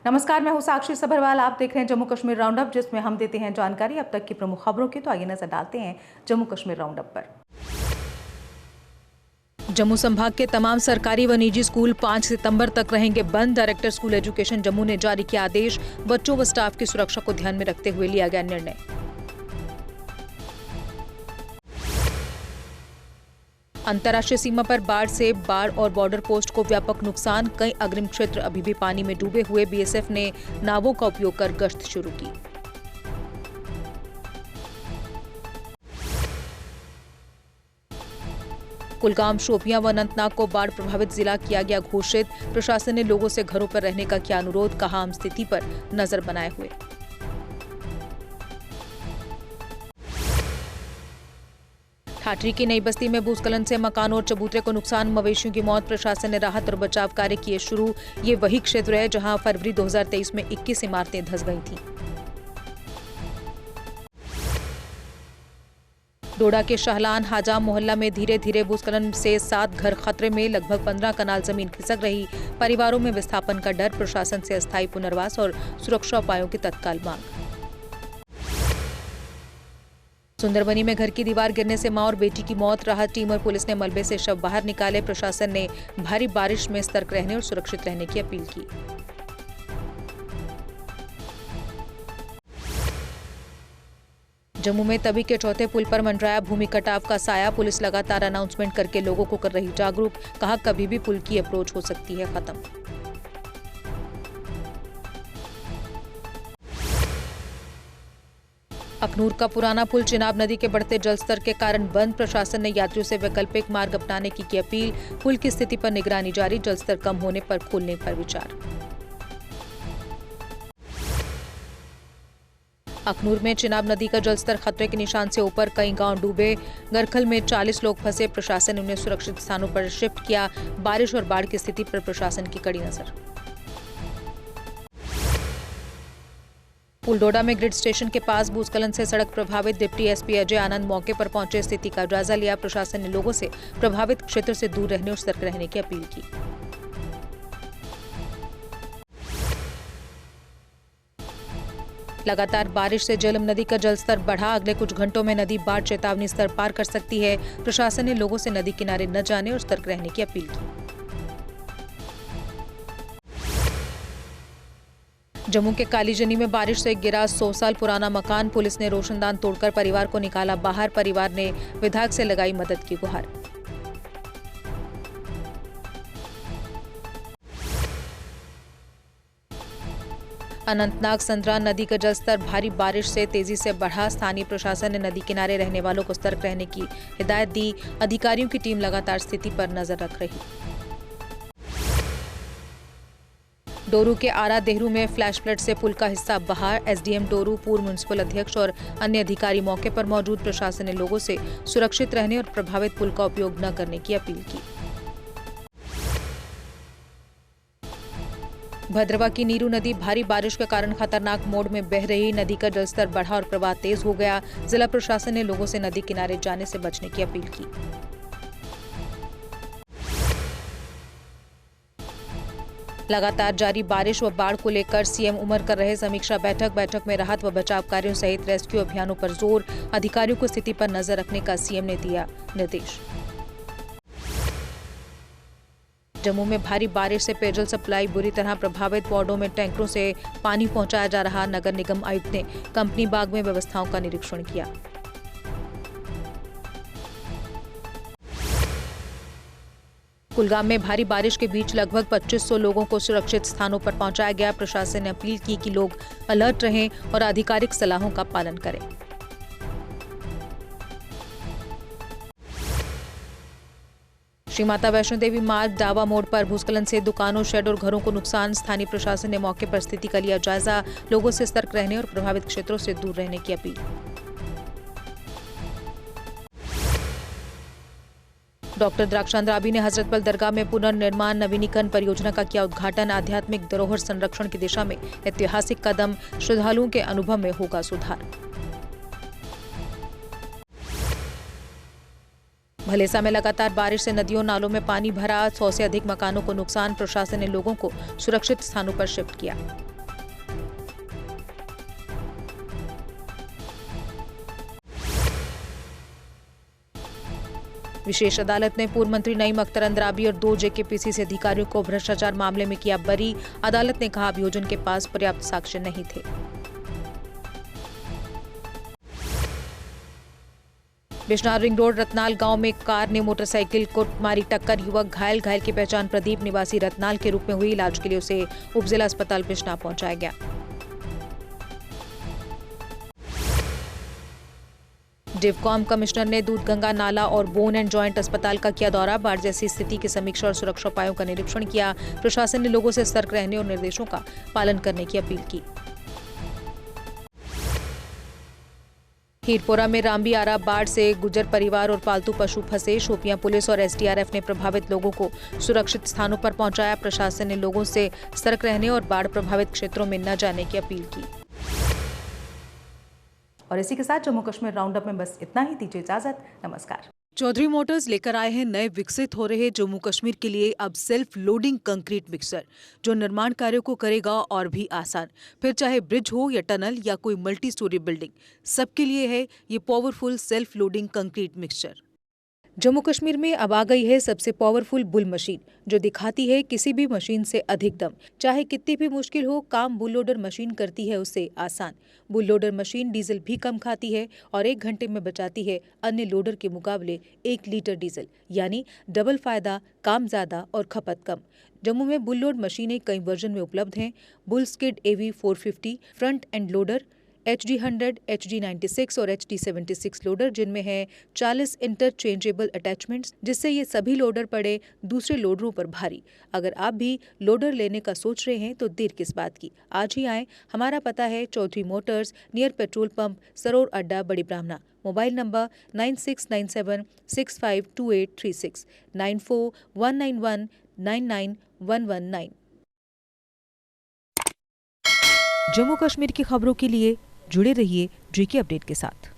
नमस्कार, मैं हूं साक्षी सभरवाल। आप देख रहे हैं जम्मू कश्मीर राउंड अप, जिसमें हम देते हैं जानकारी अब तक की प्रमुख खबरों की। तो आइए नजर डालते हैं जम्मू कश्मीर राउंड अप पर। जम्मू संभाग के तमाम सरकारी व निजी स्कूल 5 सितंबर तक रहेंगे बंद। डायरेक्टर स्कूल एजुकेशन जम्मू ने जारी किया आदेश। बच्चों व स्टाफ की सुरक्षा को ध्यान में रखते हुए लिया गया निर्णय। अंतर्राष्ट्रीय सीमा पर बाढ़ और बॉर्डर पोस्ट को व्यापक नुकसान। कई अग्रिम क्षेत्र अभी भी पानी में डूबे हुए। बीएसएफ ने नावों का उपयोग कर गश्त शुरू की। कुलगाम, शोपियां व अनंतनाग को बाढ़ प्रभावित जिला किया गया घोषित। प्रशासन ने लोगों से घरों पर रहने का किया अनुरोध। कहा, हम स्थिति पर नजर बनाए हुए। ठाठरी की नई बस्ती में भूस्खलन से मकानों और चबूतरे को नुकसान। मवेशियों की मौत। प्रशासन ने राहत और बचाव कार्य किए शुरू। ये वही क्षेत्र है जहां फरवरी 2023 में 21 इमारतें धंस गई थीं। डोडा के शाहलान हाजाम मोहल्ला में धीरे धीरे भूस्खलन से 7 घर खतरे में। लगभग 15 कनाल जमीन खिसक रही। परिवारों में विस्थापन का डर। प्रशासन से अस्थायी पुनर्वास और सुरक्षा उपायों की तत्काल मांग। सुंदरबनी में घर की दीवार गिरने से मां और बेटी की मौत। राहत टीम और पुलिस ने मलबे से शव बाहर निकाले। प्रशासन ने भारी बारिश में सतर्क रहने और सुरक्षित रहने की अपील की। जम्मू में तवी के चौथे पुल पर मंडराया भूमि कटाव का साया। पुलिस लगातार अनाउंसमेंट करके लोगों को कर रही जागरूक। कहा, कभी भी पुल की अप्रोच हो सकती है खत्म। अखनूर का पुराना पुल चिनाब नदी के बढ़ते जलस्तर के कारण बंद। प्रशासन ने यात्रियों से वैकल्पिक मार्ग अपनाने की अपील। पुल की स्थिति पर निगरानी जारी। जलस्तर कम होने पर खोलने पर विचार। अखनूर में चिनाब नदी का जलस्तर खतरे के निशान से ऊपर। कई गांव डूबे। गरखल में 40 लोग फंसे। प्रशासन ने उन्हें सुरक्षित स्थानों पर शिफ्ट किया। बारिश और बाढ़ की स्थिति पर प्रशासन की कड़ी नजर। पुलडोडा में ग्रिड स्टेशन के पास भूस्खलन से सड़क प्रभावित। डिप्टी एसपी अजय आनंद मौके पर पहुंचे, स्थिति का जायजा लिया। प्रशासन ने लोगों से प्रभावित क्षेत्र से दूर रहने और सतर्क रहने की अपील की। लगातार बारिश से झेलम नदी का जलस्तर बढ़ा। अगले कुछ घंटों में नदी बाढ़ चेतावनी स्तर पार कर सकती है। प्रशासन ने लोगों से नदी किनारे न जाने और सतर्क रहने की अपील की। जम्मू के कालीजनी में बारिश से गिरा 100 साल पुराना मकान। पुलिस ने रोशनदान तोड़कर परिवार को निकाला बाहर। परिवार ने विधायक से लगाई मदद की गुहार। अनंतनाग संद्रा नदी का जलस्तर भारी बारिश से तेजी से बढ़ा। स्थानीय प्रशासन ने नदी किनारे रहने वालों को सतर्क रहने की हिदायत दी। अधिकारियों की टीम लगातार स्थिति पर नजर रख रही। डोरू के आरा देहरू में फ्लैश फ्लड से पुल का हिस्सा बहा। एसडीएम डोरू, पूर्व म्युनिसिपल अध्यक्ष और अन्य अधिकारी मौके पर मौजूद। प्रशासन ने लोगों से सुरक्षित रहने और प्रभावित पुल का उपयोग न करने की अपील की। भद्रवा की नीरू नदी भारी बारिश के कारण खतरनाक मोड में बह रही। नदी का जलस्तर बढ़ा और प्रवाह तेज हो गया। जिला प्रशासन ने लोगों से नदी किनारे जाने से बचने की अपील की। लगातार जारी बारिश व बाढ़ को लेकर सीएम उमर कर रहे समीक्षा बैठक में राहत व बचाव कार्यों सहित रेस्क्यू अभियानों पर जोर। अधिकारियों को स्थिति पर नजर रखने का सीएम ने दिया निर्देश। जम्मू में भारी बारिश से पेयजल सप्लाई बुरी तरह प्रभावित। वार्डों में टैंकरों से पानी पहुंचाया जा रहा। नगर निगम आयुक्त ने कंपनी बाग में व्यवस्थाओं का निरीक्षण किया। कुलगाम में भारी बारिश के बीच लगभग 2500 लोगों को सुरक्षित स्थानों पर पहुंचाया गया। प्रशासन ने अपील की कि लोग अलर्ट रहें और आधिकारिक सलाहों का पालन करें। श्री माता वैष्णो देवी मार्ग डावा मोड़ पर भूस्खलन से दुकानों, शेड और घरों को नुकसान। स्थानीय प्रशासन ने मौके पर स्थिति का लिया जायजा। लोगों से सतर्क रहने और प्रभावित क्षेत्रों से दूर रहने की अपील। डॉक्टर द्राक्षांत राबी ने हजरतबल दरगाह में पुनर्निर्माण नवीनीकरण परियोजना का किया उद्घाटन। आध्यात्मिक धरोहर संरक्षण की दिशा में ऐतिहासिक कदम। श्रद्धालुओं के अनुभव में होगा सुधार। भलेसा में लगातार बारिश से नदियों नालों में पानी भरा। 100 से अधिक मकानों को नुकसान। प्रशासन ने लोगों को सुरक्षित स्थानों पर शिफ्ट किया। विशेष अदालत ने पूर्व मंत्री नईम अख्तर अंद्राबी और 2 JKPCC अधिकारियों को भ्रष्टाचार मामले में किया बरी। अदालत ने कहा अभियोजन के पास पर्याप्त साक्ष्य नहीं थे। बिजनौर रिंग रोड रतनाल गांव में कार ने मोटरसाइकिल को मारी टक्कर। युवक घायल की पहचान प्रदीप निवासी रतनाल के रूप में हुई। इलाज के लिए उसे उपजिला अस्पताल बिजनौर पहुंचाया गया। डिवकॉम कमिश्नर ने दूधगंगा नाला और बोन एंड जॉइंट अस्पताल का किया दौरा। बाढ़ जैसी स्थिति की समीक्षा और सुरक्षा उपायों का निरीक्षण किया। प्रशासन ने लोगों से सतर्क रहने और निर्देशों का पालन करने की अपील की। हीरपोरा में रामबी आरा बाढ़ से गुजर परिवार और पालतू पशु फंसे। शोपियां पुलिस और SDRF ने प्रभावित लोगों को सुरक्षित स्थानों पर पहुंचाया। प्रशासन ने लोगों से सतर्क रहने और बाढ़ प्रभावित क्षेत्रों में न जाने की अपील की। और इसी के साथ जम्मू कश्मीर राउंड अप में बस इतना ही। दीजिए इजाजत। नमस्कार। चौधरी मोटर्स लेकर आए हैं नए विकसित हो रहे जम्मू कश्मीर के लिए अब सेल्फ लोडिंग कंक्रीट मिक्सर, जो निर्माण कार्यों को करेगा और भी आसान। फिर चाहे ब्रिज हो या टनल या कोई मल्टी स्टोरी बिल्डिंग, सबके लिए है ये powerful self loading concrete mixture. Jammu Kashmir में अब आ गई है सबसे पावरफुल बुल मशीन, जो दिखाती है किसी भी मशीन से अधिक दम। चाहे कितनी भी मुश्किल हो, काम बुल लोडर मशीन करती है उससे आसान। बुल लोडर मशीन डीजल भी कम खाती है और 1 घंटे में बचाती है अन्य लोडर के मुकाबले 1 लीटर डीजल, यानी डबल फायदा, काम ज्यादा और खपत कम। जम्मू में बुल लोड मशीनें कई वर्जन में उपलब्ध हैं। Bull skid AV 450 front end loader, HD100, HD96 और HD76 लोडर, जिनमें है 40 इंटरचेंजेबल अटैचमेंट्स, जिससे ये सभी लोडर पड़े दूसरे लोडरों पर भारी। अगर आप भी लोडर लेने का सोच रहे हैं तो देर किस बात की, आज ही आएं। हमारा पता है Chaudhary motors, near petrol pump, Saror Adda, Bari ब्राह्मणा। Mobile number 9697652836, 9419199119। जम्मू कश्मीर की खबरों के लिए जुड़े रहिए JK अपडेट के साथ।